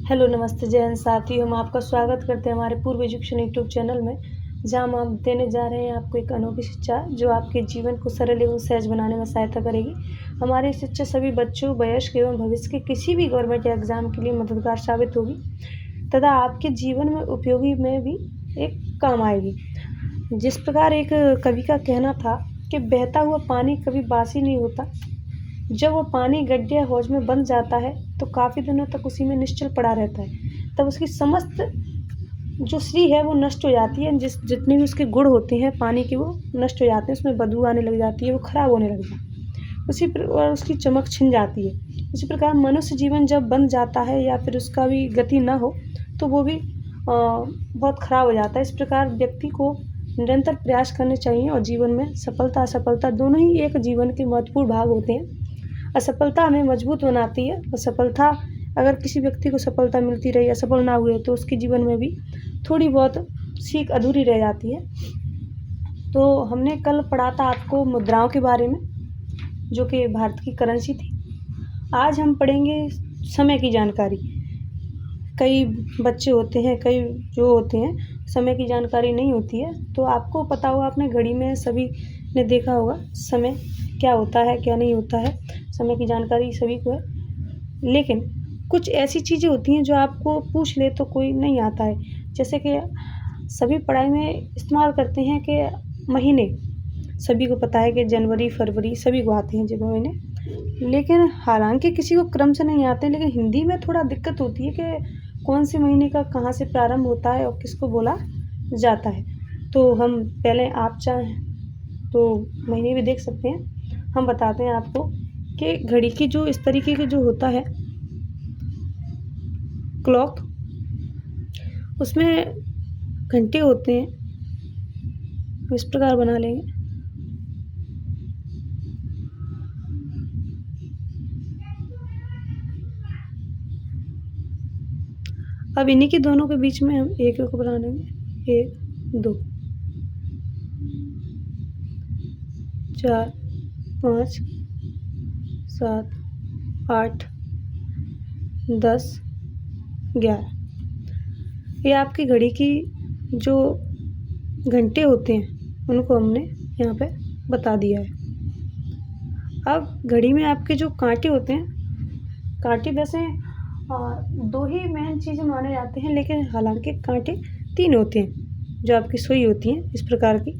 Hello, नमस्ते, जय हिंद साथियों। हम आपका स्वागत करते हैं हमारे पूर्व एजुकेशन यूट्यूब चैनल में, जहां हम आप देने जा रहे हैं आपको एक अनोखी शिक्षा जो आपके जीवन को सरल एवं सहज बनाने में सहायता करेगी। हमारी शिक्षा सभी बच्चों, वयस्क एवं भविष्य के किसी भी गवर्नमेंट एग्जाम के लिए मददगार साबित होगी तथा आपके जीवन में उपयोगी में भी एक काम आएगी। जिस प्रकार एक कवि का कहना था कि बहता हुआ पानी कभी बासी नहीं होता। जब वो पानी गड्ढे या हौज में बंद जाता है तो काफ़ी दिनों तक उसी में निश्चल पड़ा रहता है। तब उसकी समस्त जो श्री है वो नष्ट हो जाती है। जितने भी उसके गुण होते हैं पानी के वो नष्ट हो जाते हैं, उसमें बदबू आने लग जाती है, वो खराब होने लग जाता है। और उसकी चमक छिन जाती है। इसी प्रकार मनुष्य जीवन जब बंद जाता है या फिर उसका भी गति ना हो तो वो भी बहुत खराब हो जाता है। इस प्रकार व्यक्ति को निरंतर प्रयास करने चाहिए और जीवन में सफलता असफलता दोनों ही एक जीवन के महत्वपूर्ण भाग होते हैं। असफलता हमें मजबूत बनाती है और सफलता, अगर किसी व्यक्ति को सफलता मिलती रही, असफल ना हुए तो उसके जीवन में भी थोड़ी बहुत सीख अधूरी रह जाती है। तो हमने कल पढ़ा था आपको मुद्राओं के बारे में, जो कि भारत की करेंसी थी। आज हम पढ़ेंगे समय की जानकारी। कई बच्चे होते हैं, कई जो होते हैं समय की जानकारी नहीं होती है। तो आपको पता होगा, अपने घड़ी में सभी ने देखा होगा समय क्या होता है क्या नहीं होता है, समय की जानकारी सभी को है। लेकिन कुछ ऐसी चीज़ें होती हैं जो आपको पूछ ले तो कोई नहीं आता है। जैसे कि सभी पढ़ाई में इस्तेमाल करते हैं कि महीने, सभी को पता है कि जनवरी फरवरी सभी को आते हैं जो महीने, लेकिन हालांकि किसी को क्रम से नहीं आते हैं। लेकिन हिंदी में थोड़ा दिक्कत होती है कि कौन से महीने का कहाँ से प्रारंभ होता है और किसको बोला जाता है। तो हम पहले, आप चाहें तो महीने भी देख सकते हैं। हम बताते हैं आपको कि घड़ी की जो इस तरीके के जो होता है क्लॉक, उसमें घंटे होते हैं। इस प्रकार बना लेंगे। अब इन्हीं के दोनों के बीच में हम एक एक बना लेंगे। 1 2 4 5 7 8 10 11। ये आपकी घड़ी की जो घंटे होते हैं उनको हमने यहाँ पे बता दिया है। अब घड़ी में आपके जो कांटे होते हैं, कांटे वैसे दो ही मेन चीज़ें माने जाते हैं, लेकिन हालांकि कांटे 3 होते हैं। जो आपकी सुई होती है इस प्रकार की,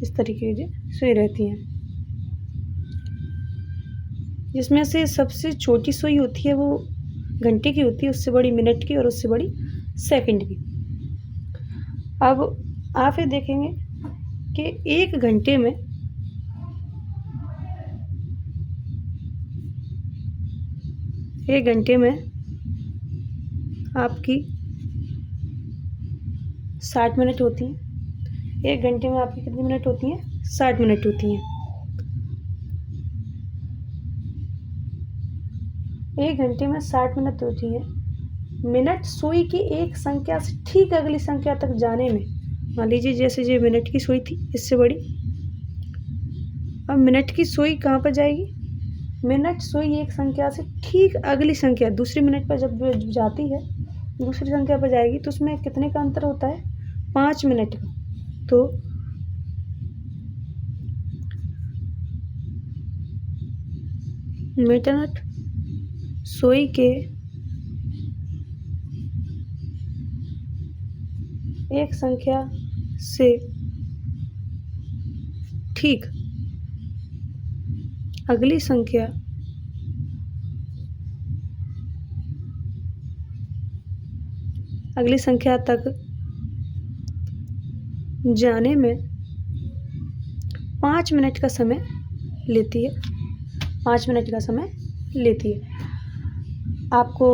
इस तरीके की सुई रहती हैं, जिसमें से सबसे छोटी सुई होती है वो घंटे की होती है, उससे बड़ी मिनट की और उससे बड़ी सेकंड की। अब आप ये देखेंगे कि एक घंटे में आपकी 60 मिनट होती हैं। एक घंटे में आपकी कितनी मिनट होती हैं? 60 मिनट होती हैं। एक घंटे में 60 मिनट होती है। मिनट सुई की एक संख्या से ठीक अगली संख्या तक जाने में, मान लीजिए जैसे ये मिनट की सुई थी, इससे बड़ी। अब मिनट की सुई कहाँ पर जाएगी? मिनट सुई एक संख्या से ठीक अगली संख्या, दूसरी मिनट पर जब जाती है, दूसरी संख्या पर जाएगी तो उसमें कितने का अंतर होता है? 5 मिनट का। तो मिनट सुई के एक संख्या से ठीक अगली संख्या तक जाने में 5 मिनट का समय लेती है। 5 मिनट का समय लेती है। आपको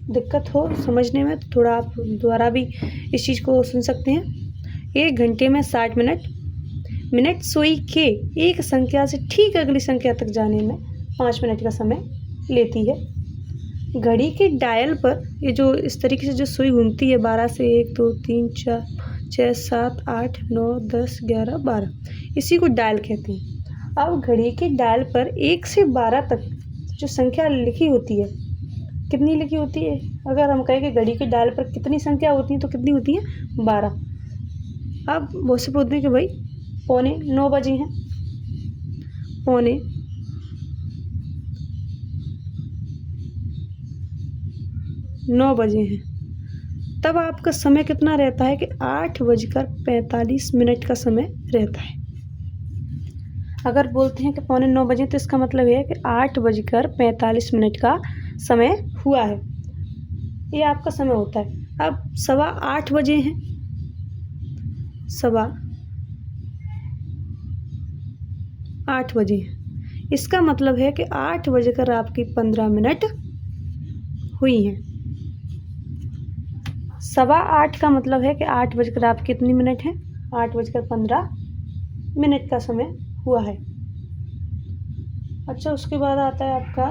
दिक्कत हो समझने में तो थोड़ा आप दोबारा भी इस चीज़ को सुन सकते हैं। एक घंटे में 60 मिनट, मिनट सुई के एक संख्या से ठीक अगली संख्या तक जाने में 5 मिनट का समय लेती है। घड़ी के डायल पर ये जो इस तरीके से जो सुई घूमती है, 12 से 1 2 3 4 6, 7, 8, 9, 10, 11, 12। इसी को डायल कहते हैं। अब घड़ी के डायल पर 1 से 12 तक जो संख्या लिखी होती है, कितनी लिखी होती है? अगर हम कहें कि घड़ी के डायल पर कितनी संख्या होती है तो कितनी होती है? 12। अब बहुत से पूछते हैं कि भाई 8:45 बजे हैं, 8:45 बजे हैं, तब आपका समय कितना रहता है कि 8:45 का समय रहता है। अगर बोलते हैं कि 8:45 बजे तो इसका मतलब है कि 8:45 का समय हुआ है, ये आपका समय होता है। अब 8:15 बजे हैं, 8:15 बजे हैं, इसका मतलब है कि 8:15 हुई हैं। 8:15 का मतलब है कि 8 कितनी मिनट हैं? 8:15 का समय हुआ है। अच्छा, उसके बाद आता है आपका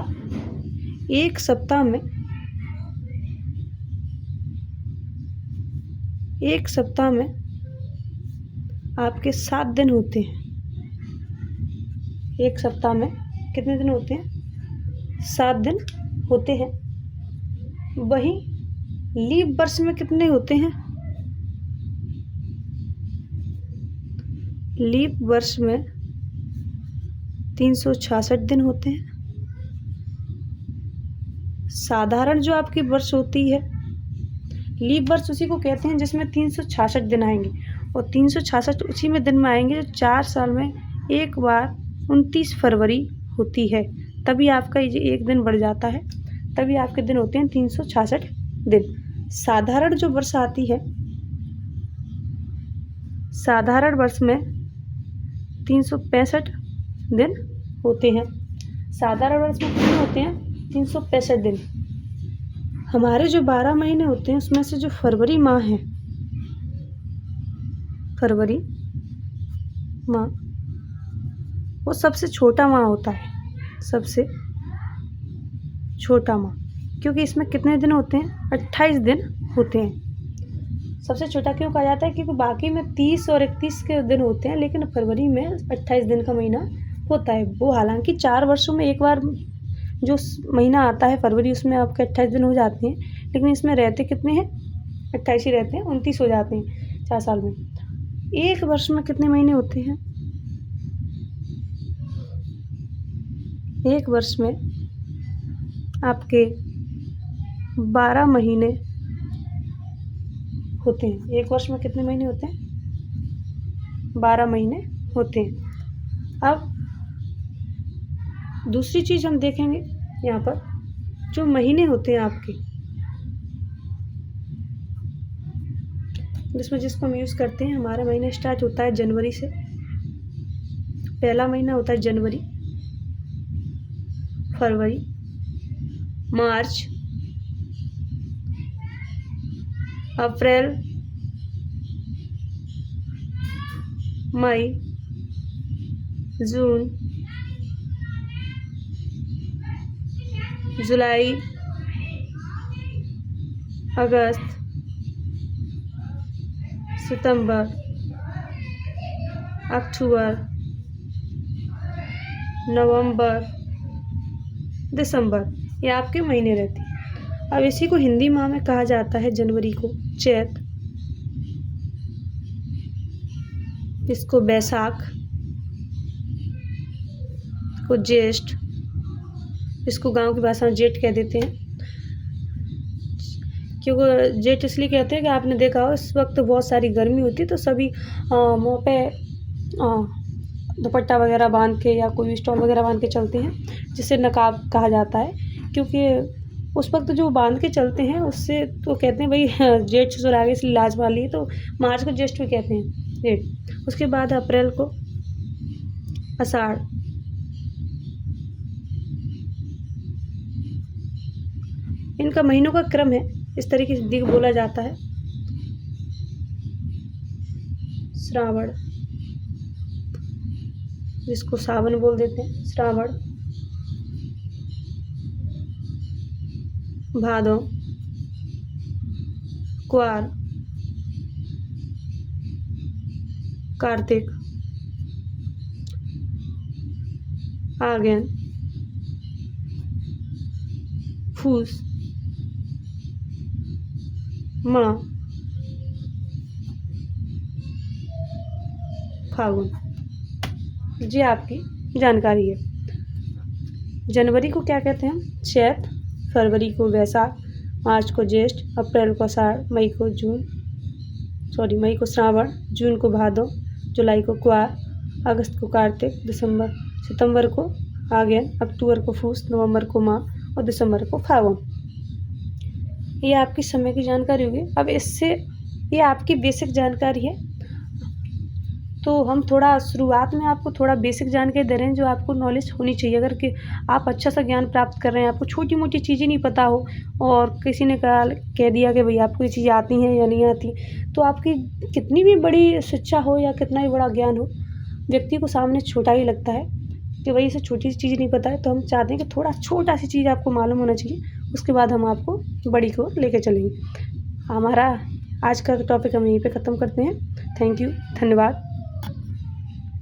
एक सप्ताह में आपके 7 दिन होते हैं। एक सप्ताह में कितने दिन होते हैं? 7 दिन होते हैं। वहीं लीप वर्ष में कितने होते हैं? लीप वर्ष में 366 दिन होते हैं। साधारण जो आपकी वर्ष होती है, लीप वर्ष उसी को कहते हैं जिसमें 366 दिन आएंगे, और 366 उसी में दिन में आएंगे जो 4 साल में एक बार 29 फरवरी होती है। तभी आपका ये एक दिन बढ़ जाता है, तभी आपके दिन होते हैं 366 दिन। साधारण जो वर्ष आती है, साधारण वर्ष में 365 दिन होते हैं। साधारण वर्ष में कितने होते हैं? 365 दिन। हमारे जो 12 महीने होते हैं उसमें से जो फरवरी माह है, फरवरी माह वो सबसे छोटा माह होता है, सबसे छोटा माह, क्योंकि इसमें कितने दिन होते हैं? 28 दिन होते हैं। सबसे छोटा क्यों कहा जाता है? क्योंकि बाकी में 30 और 31 के दिन होते हैं, लेकिन फरवरी में 28 दिन का महीना होता है। वो हालांकि 4 वर्षों में एक बार जो महीना आता है फरवरी, उसमें आपके 28 दिन हो जाते हैं, लेकिन इसमें रहते कितने हैं? 28 ही रहते हैं, 29 हो जाते हैं 4 साल में। एक वर्ष में कितने महीने होते हैं? एक वर्ष में आपके 12 महीने होते हैं। एक वर्ष में कितने महीने होते हैं? 12 महीने होते हैं। अब दूसरी चीज़ हम देखेंगे यहाँ पर, जो महीने होते हैं आपके, जिसको हम यूज़ करते हैं, हमारा महीना स्टार्ट होता है जनवरी से। पहला महीना होता है जनवरी, फरवरी, मार्च, अप्रैल, मई, जून, जुलाई, अगस्त, सितंबर, अक्टूबर, नवंबर, दिसंबर, ये आपके महीने रहते हैं। अब इसी को हिंदी माह में कहा जाता है। जनवरी को चैत, इसको बैसाख, को ज्येष्ठ, इसको गांव की भाषा में जेठ कह देते हैं। क्योंकि जेठ इसलिए कहते हैं कि आपने देखा हो इस वक्त बहुत सारी गर्मी होती है, तो सभी मुँह पे दुपट्टा वगैरह बांध के या कोई स्टॉल वगैरह बांध के चलते हैं, जिसे नकाब कहा जाता है। क्योंकि उस वक्त जो बांध के चलते हैं उससे तो कहते हैं भाई जेठ ससुर आ गए इसलिए लाज वाली है, तो मार्च को ज्येष्ठ भी कहते हैं, जेठ। उसके बाद अप्रैल को आषाढ़, इनका महीनों का क्रम है, इस तरीके से बोला जाता है। श्रावण, जिसको सावन बोल देते हैं, श्रावण, भादो, कुआर, कार्तिक, आगन, फूस, माह, फागुन। ये आपकी जानकारी है। जनवरी को क्या कहते हैं? चैत, फरवरी को वैशाख, मार्च को ज्येष्ठ, अप्रैल को आषाढ़, मई को श्रावण, जून को भादो, जुलाई को क्वार, अगस्त को कार्तिक, सितंबर को आगन, अक्टूबर को फूस, नवंबर को माह और दिसंबर को फागुन। ये आपकी समय की जानकारी होगी। अब इससे ये आपकी बेसिक जानकारी है, तो हम थोड़ा शुरुआत में आपको थोड़ा बेसिक जानकारी दे रहे हैं जो आपको नॉलेज होनी चाहिए। अगर कि आप अच्छा सा ज्ञान प्राप्त कर रहे हैं, आपको छोटी मोटी चीज़ें नहीं पता हो और किसी ने कह दिया कि भाई आपको ये चीज़ें आती हैं या नहीं आती, तो आपकी कितनी भी बड़ी शिक्षा हो या कितना भी बड़ा ज्ञान हो, व्यक्ति को सामने छोटा ही लगता है कि भाई इसे छोटी सी चीज़ नहीं पता है। तो हम चाहते हैं कि थोड़ा छोटा सी चीज़ आपको मालूम होना चाहिए, उसके बाद हम आपको बड़ी को लेकर चलेंगे। हमारा आज का टॉपिक हम यहीं पे ख़त्म करते हैं। थैंक यू, धन्यवाद।